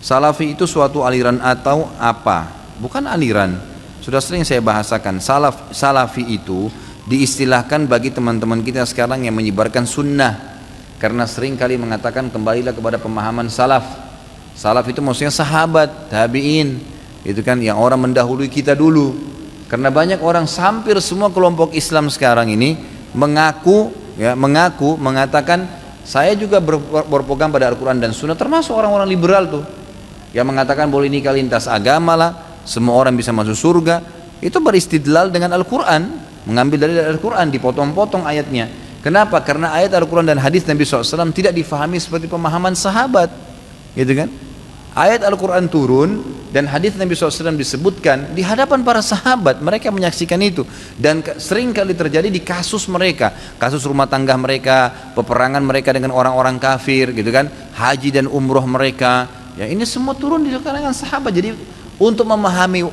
Salafi itu suatu aliran atau apa? Bukan aliran. Sudah sering saya bahasakan, salafi itu diistilahkan bagi teman-teman kita sekarang yang menyebarkan sunnah. Karena sering kali mengatakan kembalilah kepada pemahaman salaf. Salaf itu maksudnya sahabat, tabi'in, itu kan yang orang mendahului kita dulu. Karena banyak orang, hampir semua kelompok Islam sekarang ini mengatakan saya juga berpegang pada Al-Quran dan Sunnah, termasuk orang-orang liberal tuh yang mengatakan boleh nikah lintas agama lah, semua orang bisa masuk surga. Itu beristidlal dengan Al-Quran, mengambil dari Al-Quran, dipotong-potong ayatnya. Kenapa? Karena ayat Al-Quran dan hadis Nabi SAW tidak difahami seperti pemahaman sahabat, gitu kan? Ayat Al-Quran turun dan hadis Nabi SAW disebutkan di hadapan para sahabat, mereka menyaksikan itu, dan sering kali terjadi di kasus mereka, kasus rumah tangga mereka, peperangan mereka dengan orang-orang kafir, gitu kan, haji dan umroh mereka, ya ini semua turun di kalangan sahabat. Jadi untuk memahami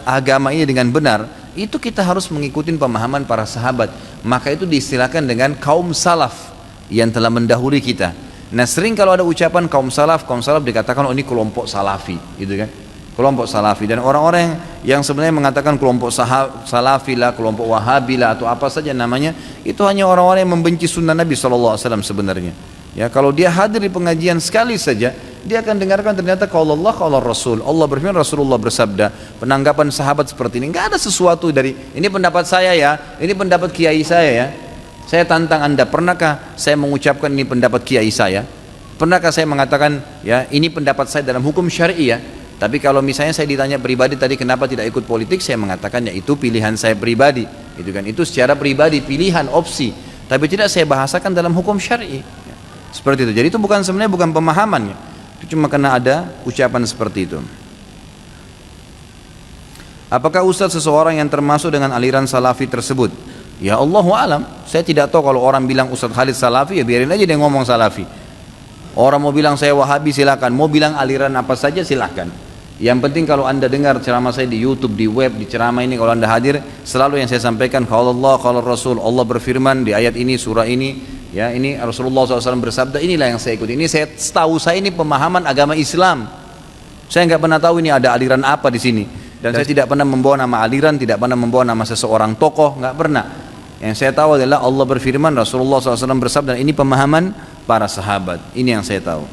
agama ini dengan benar, itu kita harus mengikuti pemahaman para sahabat. Maka itu diistilahkan dengan kaum salaf yang telah mendahului kita. Nah, sering kalau ada ucapan kaum salaf dikatakan oh ini kelompok salafi, gitu kan, kelompok salafi. Dan orang-orang yang sebenarnya mengatakan kelompok salafi lah, kelompok wahabi lah, atau apa saja namanya, itu hanya orang-orang yang membenci sunnah Nabi SAW sebenarnya. Ya, kalau dia hadir di pengajian sekali saja, dia akan dengarkan ternyata kalau Allah, kalau Rasul, Allah berfirman, Rasulullah bersabda, penanggapan sahabat seperti ini. Nggak ada sesuatu dari ini pendapat saya ya, ini pendapat kiai saya ya. Saya tantang Anda, pernahkah saya mengucapkan ini pendapat kiai saya? Pernahkah saya mengatakan ya ini pendapat saya dalam hukum syar'i ya? Tapi kalau misalnya saya ditanya pribadi tadi kenapa tidak ikut politik, saya mengatakan ya itu pilihan saya pribadi, itu kan, itu secara pribadi, pilihan, opsi. Tapi tidak saya bahasakan dalam hukum syar'i. Seperti itu. Jadi itu sebenarnya bukan pemahamannya. Itu cuma karena ada ucapan seperti itu. Apakah Ustaz seseorang yang termasuk dengan aliran salafi tersebut? Ya Allahu alam, saya tidak tahu. Kalau orang bilang Ustaz Khalid salafi, ya biarin aja dia ngomong salafi. Orang mau bilang saya wahabi silakan, mau bilang aliran apa saja silakan. Yang penting kalau Anda dengar ceramah saya di YouTube, di web, di ceramah ini, kalau Anda hadir, selalu yang saya sampaikan kalau Allah, kalau Rasul, Allah berfirman di ayat ini, surah ini, ya ini Rasulullah SAW bersabda, inilah yang saya ikuti. Ini saya tahu, saya ini pemahaman agama Islam. Saya nggak pernah tahu ini ada aliran apa di sini. Dan saya tidak pernah membawa nama aliran, tidak pernah membawa nama seseorang tokoh, nggak pernah. Yang saya tahu adalah Allah berfirman, Rasulullah SAW bersabda, ini pemahaman para sahabat. Ini yang saya tahu.